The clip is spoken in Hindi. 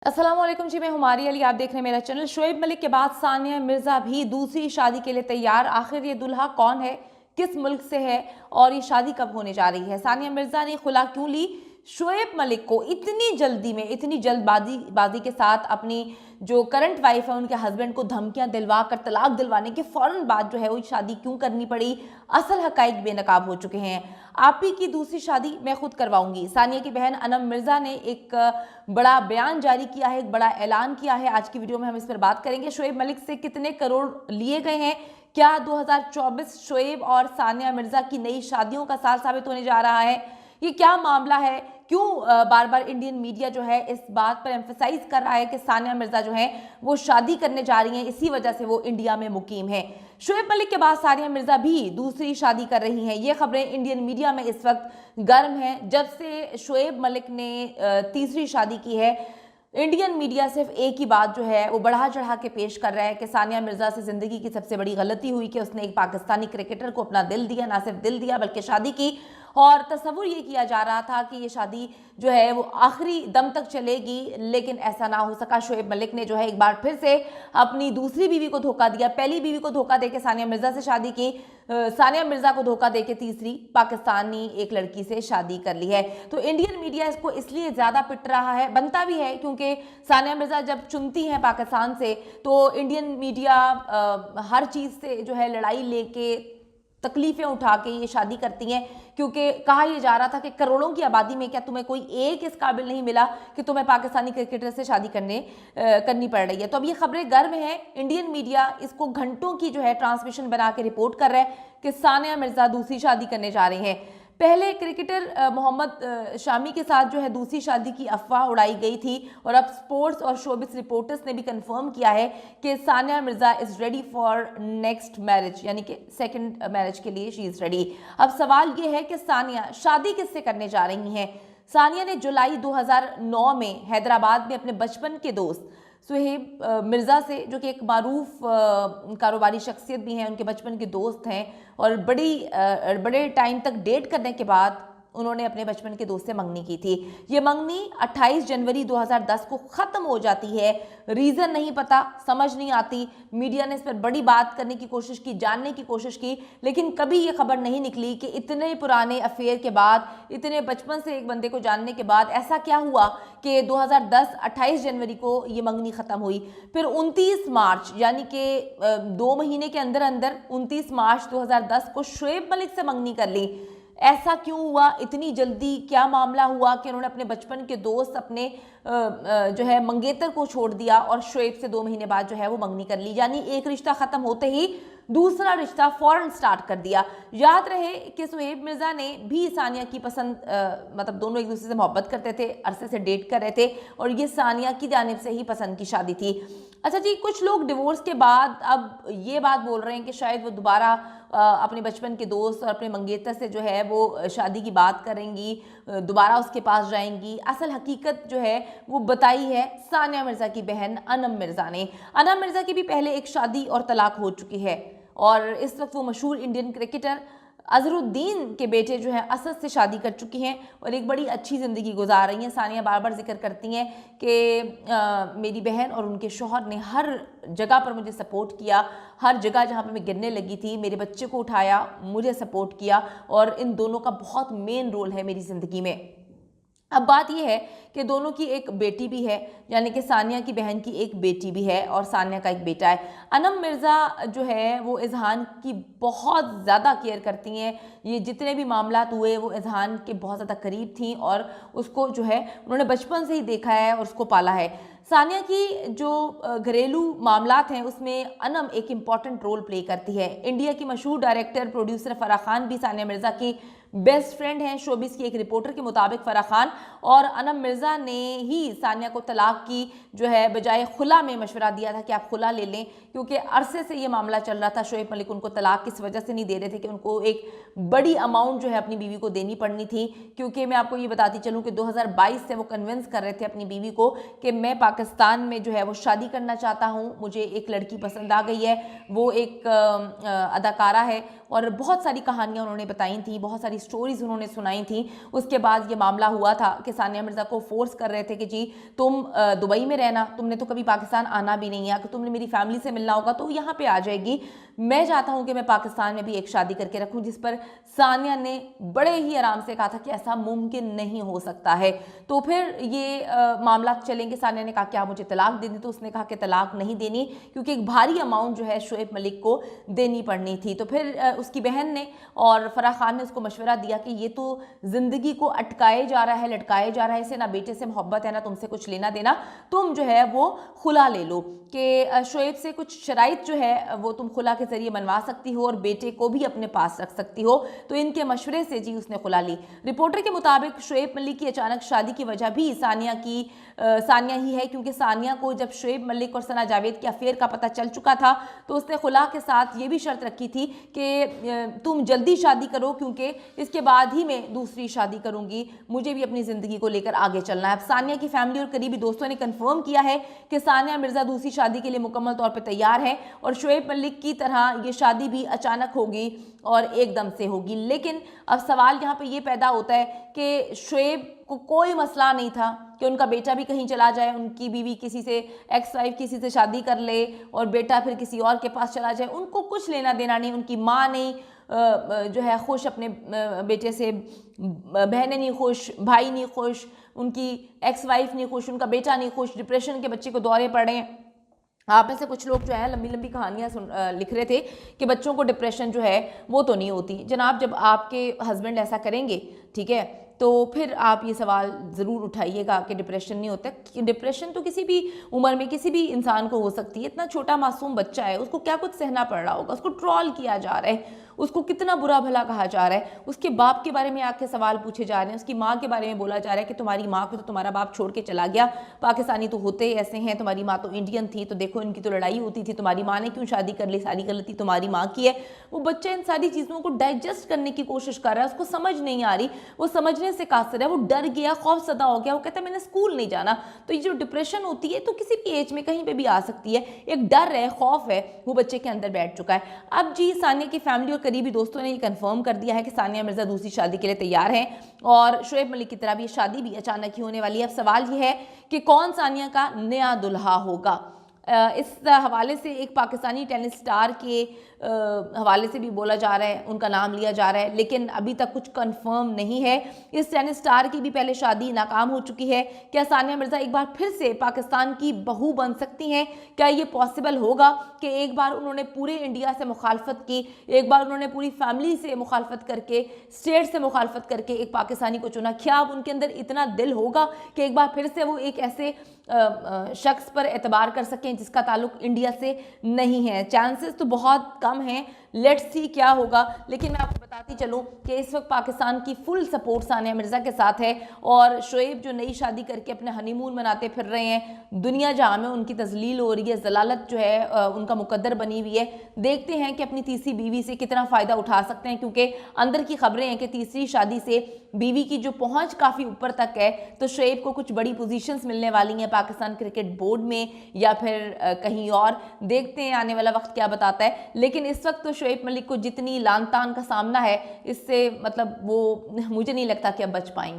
अस्सलामुअलैकुम जी, मैं हुमारी अली, आप देख रहे हैं मेरा चैनल। शोएब मलिक के बाद सानिया मिर्जा भी दूसरी शादी के लिए तैयार। आखिर ये दुल्हा कौन है, किस मुल्क से है और ये शादी कब होने जा रही है? सानिया मिर्जा ने खुला क्यों ली? शोएब मलिक को इतनी जल्दी में, इतनी जल्दबाजी के साथ अपनी जो करंट वाइफ है उनके हस्बैंड को धमकियां दिलवा कर तलाक दिलवाने के फौरन बाद जो है वो शादी क्यों करनी पड़ी? असल हकाइक बेनकाब हो चुके हैं। आप ही की दूसरी शादी मैं खुद करवाऊंगी। सानिया की बहन अनम मिर्जा ने एक बड़ा बयान जारी किया है, एक बड़ा ऐलान किया है। आज की वीडियो में हम इस पर बात करेंगे। शोएब मलिक से कितने करोड़ लिए गए हैं? क्या 2024 शोएब और सानिया मिर्जा की नई शादियों का साल साबित होने जा रहा है? ये क्या मामला है? क्यों बार बार इंडियन मीडिया जो है इस बात पर एम्फेसाइज कर रहा है कि सानिया मिर्जा जो है वो शादी करने जा रही हैं, इसी वजह से वो इंडिया में मुकीम है। शोएब मलिक के बाद सानिया मिर्जा भी दूसरी शादी कर रही हैं। ये खबरें इंडियन मीडिया में इस वक्त गर्म हैं। जब से शोएब मलिक ने तीसरी शादी की है, इंडियन मीडिया सिर्फ एक ही बात जो है वो बढ़ा चढ़ा के पेश कर रहा है कि सानिया मिर्जा से जिंदगी की सबसे बड़ी गलती हुई कि उसने एक पाकिस्तानी क्रिकेटर को अपना दिल दिया, ना सिर्फ दिल दिया बल्कि शादी की। और तस्वुर ये किया जा रहा था कि ये शादी जो है वो आखिरी दम तक चलेगी, लेकिन ऐसा ना हो सका। शोएब मलिक ने जो है एक बार फिर से अपनी दूसरी बीवी को धोखा दिया। पहली बीवी को धोखा देके सानिया मिर्जा से शादी की, सानिया मिर्जा को धोखा देके तीसरी पाकिस्तानी एक लड़की से शादी कर ली है। तो इंडियन मीडिया इसको इसलिए ज्यादा पिट रहा है, बनता भी है, क्योंकि सानिया मिर्जा जब चुनती हैं पाकिस्तान से तो इंडियन मीडिया हर चीज से जो है लड़ाई लेके तकलीफें उठा के ये शादी करती हैं, क्योंकि कहा यह जा रहा था कि करोड़ों की आबादी में क्या तुम्हें कोई एक इस काबिल नहीं मिला कि तुम्हें पाकिस्तानी क्रिकेटर से शादी करनी पड़ रही है। तो अब ये खबरें गर्म हैं। इंडियन मीडिया इसको घंटों की जो है ट्रांसमिशन बना के रिपोर्ट कर रहा है कि सानिया मिर्जा दूसरी शादी करने जा रही हैं। पहले क्रिकेटर मोहम्मद शामी के साथ जो है दूसरी शादी की अफवाह उड़ाई गई थी, और अब स्पोर्ट्स और शोबिस रिपोर्टर्स ने भी कंफर्म किया है कि Sania Mirza is ready for next marriage, यानी कि सेकंड मैरिज के लिए शी इज रेडी। अब सवाल ये है कि सानिया शादी किससे करने जा रही हैं? सानिया ने जुलाई 2009 में हैदराबाद में अपने बचपन के दोस्त सुहेब मिर्ज़ा से, जो कि एक मारूफ कारोबारी शख्सियत भी हैं, उनके बचपन के दोस्त हैं, और बड़े टाइम तक डेट करने के बाद उन्होंने अपने बचपन के दोस्त से मंगनी की थी। ये मंगनी 28 जनवरी 2010 को ख़त्म हो जाती है। रीज़न नहीं पता, समझ नहीं आती। मीडिया ने इस पर बड़ी बात करने की कोशिश की, जानने की कोशिश की, लेकिन कभी ये खबर नहीं निकली कि इतने पुराने अफेयर के बाद, इतने बचपन से एक बंदे को जानने के बाद ऐसा क्या हुआ कि 2010 28 जनवरी को ये मंगनी ख़त्म हुई। फिर 29 मार्च, यानी कि 2 महीने के अंदर अंदर 29 मार्च 2010 को शोएब मलिक से मंगनी कर ली। ऐसा क्यों हुआ? इतनी जल्दी क्या मामला हुआ कि उन्होंने अपने बचपन के दोस्त, अपने जो है मंगेतर को छोड़ दिया और शोएब से 2 महीने बाद जो है वो मंगनी कर ली? यानी एक रिश्ता ख़त्म होते ही दूसरा रिश्ता फौरन स्टार्ट कर दिया। याद रहे कि शोएब मिर्ज़ा ने भी सानिया की पसंद, मतलब दोनों एक दूसरे से मोहब्बत करते थे, अरसे से डेट कर रहे थे, और ये सानिया की जानिब से ही पसंद की शादी थी। अच्छा जी, कुछ लोग डिवोर्स के बाद अब ये बात बोल रहे हैं कि शायद वो दोबारा अपने बचपन के दोस्त और अपने मंगेतर से जो है वो शादी की बात करेंगी, दोबारा उसके पास जाएंगी। असल हकीकत जो है वो बताई है सानिया मिर्ज़ा की बहन अनम मिर्ज़ा ने। अनम मिर्ज़ा की भी पहले एक शादी और तलाक हो चुकी है, और इस वक्त वो मशहूर इंडियन क्रिकेटर अजहरुद्दीन के बेटे जो है असद से शादी कर चुकी हैं और एक बड़ी अच्छी ज़िंदगी गुजार रही हैं। सानिया बार बार जिक्र करती हैं कि मेरी बहन और उनके शौहर ने हर जगह पर मुझे सपोर्ट किया, हर जगह जहाँ पर मैं गिरने लगी थी मेरे बच्चे को उठाया, मुझे सपोर्ट किया, और इन दोनों का बहुत मेन रोल है मेरी ज़िंदगी में। अब बात यह है कि दोनों की एक बेटी भी है, यानी कि सानिया की बहन की एक बेटी भी है और सानिया का एक बेटा है। अनम मिर्ज़ा जो है वो इज़हान की बहुत ज़्यादा केयर करती हैं। ये जितने भी मामलात हुए वो इज़हान के बहुत ज़्यादा करीब थी, और उसको जो है उन्होंने बचपन से ही देखा है और उसको पाला है। सानिया की जो घरेलू मामलात हैं उसमें अनम एक इम्पॉर्टेंट रोल प्ले करती है। इंडिया की मशहूर डायरेक्टर प्रोड्यूसर फ़राह खान भी सानिया मिर्ज़ा की बेस्ट फ्रेंड हैं। शोबिस की एक रिपोर्टर के मुताबिक फ़राह खान और अनम मिर्ज़ा ने ही सानिया को तलाक की जो है बजाय खुला में मशवरा दिया था कि आप खुला ले लें, क्योंकि अरसे से ये मामला चल रहा था। शोएब मलिक उनको तलाक किस वजह से नहीं दे रहे थे कि उनको एक बड़ी अमाउंट जो है अपनी बीवी को देनी पड़नी थी, क्योंकि मैं आपको ये बताती चलूँ कि 2022 से वो कन्विंस कर रहे थे अपनी बीवी को कि मैं पाकिस्तान में जो है वो शादी करना चाहता हूँ, मुझे एक लड़की पसंद आ गई है, वो एक अदाकारा है और बहुत सारी कहानियां उन्होंने बताई थी, बहुत सारी स्टोरीज उन्होंने सुनाई थी। उसके बाद ये मामला हुआ था कि सानिया मिर्ज़ा को फोर्स कर रहे थे कि जी तुम दुबई में रहना, तुमने तो कभी पाकिस्तान आना भी नहीं है, अगर तुमने मेरी फैमिली से मिलना होगा तो यहाँ पे आ जाएगी। मैं चाहता हूँ कि मैं पाकिस्तान में भी एक शादी करके रखूँ, जिस पर सानिया ने बड़े ही आराम से कहा था कि ऐसा मुमकिन नहीं हो सकता है। तो फिर ये मामला चलेंगे। सानिया ने कहा कि आप मुझे तलाक दे दें, तो उसने कहा कि तलाक नहीं देनी, क्योंकि एक भारी अमाउंट जो है शोएब मलिक को देनी पड़नी थी। तो फिर उसकी बहन ने और फराह खान ने उसको मशवरा दिया कि ये तो जिंदगी को अटकाए जा रहा है, लटकाए जा रहा है, इसे ना बेटे से मोहब्बत है ना तुमसे कुछ लेना देना, तुम जो है वो खुला ले लो कि शोएब से कुछ शराइत जो है वो तुम खुला के जरिए मनवा सकती हो और बेटे को भी अपने पास रख सकती हो। तो इनके मशवरे से जी उसने खुला ली। रिपोर्टर के मुताबिक शोएब मलिक की अचानक शादी की वजह भी सानिया ही है, क्योंकि सानिया को जब शोएब मलिक और सना जावेद के अफेयर का पता चल चुका था तो उसने खुला के साथ ये भी शर्त रखी थी कि तुम जल्दी शादी करो, क्योंकि इसके बाद ही मैं दूसरी शादी करूंगी, मुझे भी अपनी ज़िंदगी को लेकर आगे चलना है। अब सानिया की फैमिली और करीबी दोस्तों ने कंफर्म किया है कि सानिया मिर्ज़ा दूसरी शादी के लिए मुकम्मल तौर पर तैयार है और शोएब मलिक की तरह ये शादी भी अचानक होगी और एकदम से होगी। लेकिन अब सवाल यहाँ पे ये पैदा होता है कि शोएब को कोई मसला नहीं था कि उनका बेटा भी कहीं चला जाए, उनकी बीवी किसी से एक्स वाइफ किसी से शादी कर ले और बेटा फिर किसी और के पास चला जाए, उनको कुछ लेना देना नहीं। उनकी माँ नहीं जो है खुश अपने बेटे से, बहनें नहीं खुश, भाई नहीं खुश, उनकी एक्स वाइफ नहीं खुश, उनका बेटा नहीं खुश, डिप्रेशन के बच्चे को दौरे पड़ रहे हैं। आप में से कुछ लोग जो है लंबी लंबी कहानियां लिख रहे थे कि बच्चों को डिप्रेशन जो है वो तो नहीं होती। जनाब, जब आपके हस्बैंड ऐसा करेंगे, ठीक है, तो फिर आप ये सवाल ज़रूर उठाइएगा कि डिप्रेशन नहीं होता। कि डिप्रेशन तो किसी भी उम्र में किसी भी इंसान को हो सकती है। इतना छोटा मासूम बच्चा है, उसको क्या कुछ सहना पड़ रहा होगा, उसको ट्रोल किया जा रहा है, उसको कितना बुरा भला कहा जा रहा है, उसके बाप के बारे में आके सवाल पूछे जा रहे हैं, उसकी माँ के बारे में बोला जा रहा है कि तुम्हारी माँ को तो तुम्हारा बाप छोड़ के चला गया, पाकिस्तानी तो होते ही ऐसे हैं, तुम्हारी माँ तो इंडियन थी, तो देखो इनकी तो लड़ाई होती थी, तुम्हारी माँ ने क्यों शादी कर ली, सारी गलती तुम्हारी माँ की है। वो बच्चा इन सारी चीज़ों को डाइजेस्ट करने की कोशिश कर रहा है, उसको समझ नहीं आ रही, वो समझने से कासिर है, वो डर गया, खौफ सदा हो गया, वो कहता है मैंने स्कूल नहीं जाना। तो ये जो डिप्रेशन होती है तो किसी भी एज में कहीं पे भी आ सकती है। एक डर है, खौफ है, वो बच्चे के अंदर बैठ चुका है। अब जी सानिया की फैमिली और करीबी दोस्तों ने ये कंफर्म कर दिया है कि सानिया मिर्ज़ा दूसरी शादी के लिए तैयार हैं और शोएब मलिक की तरह भी ये शादी भी अचानक ही होने वाली है। अब सवाल ये है कि कौन सानिया का नया दुल्हा होगा। इस हवाले से एक पाकिस्तानी टेनिस स्टार के हवाले से भी बोला जा रहा है, उनका नाम लिया जा रहा है, लेकिन अभी तक कुछ कंफर्म नहीं है। इस टेनिस स्टार की भी पहले शादी नाकाम हो चुकी है। क्या सानिया मिर्ज़ा एक बार फिर से पाकिस्तान की बहू बन सकती हैं? क्या ये पॉसिबल होगा कि एक बार उन्होंने पूरे इंडिया से मुखालफत की, एक बार उन्होंने पूरी फैमिली से मुखालफत करके, स्टेट से मुखालफत करके एक पाकिस्तानी को चुना? क्या अब उनके अंदर इतना दिल होगा कि एक बार फिर से वो एक ऐसे शख्स पर एतबार कर सकें जिसका ताल्लुक इंडिया से नहीं है? चांसेस तो बहुत कम हैं, लेट्स सी क्या होगा। लेकिन मैं आपको बताती चलूँ कि इस वक्त पाकिस्तान की फुल सपोर्ट सानिया मिर्ज़ा के साथ है और शोएब जो नई शादी करके अपने हनीमून मनाते फिर रहे हैं, दुनिया जहाँ में उनकी तजलील हो रही है, जलालत जो है उनका मुकद्दर बनी हुई है। देखते हैं कि अपनी तीसरी बीवी से कितना फ़ायदा उठा सकते हैं, क्योंकि अंदर की खबरें हैं कि तीसरी शादी से बीवी की जो पहुँच काफ़ी ऊपर तक है, तो शोएब को कुछ बड़ी पोजीशंस मिलने वाली हैं पाकिस्तान क्रिकेट बोर्ड में या फिर कहीं और। देखते हैं आने वाला वक्त क्या बताता है। लेकिन इस वक्त तो शोएब मलिक को जितनी लान तान का सामना है, इससे मतलब वो मुझे नहीं लगता कि अब बच पाएंगे।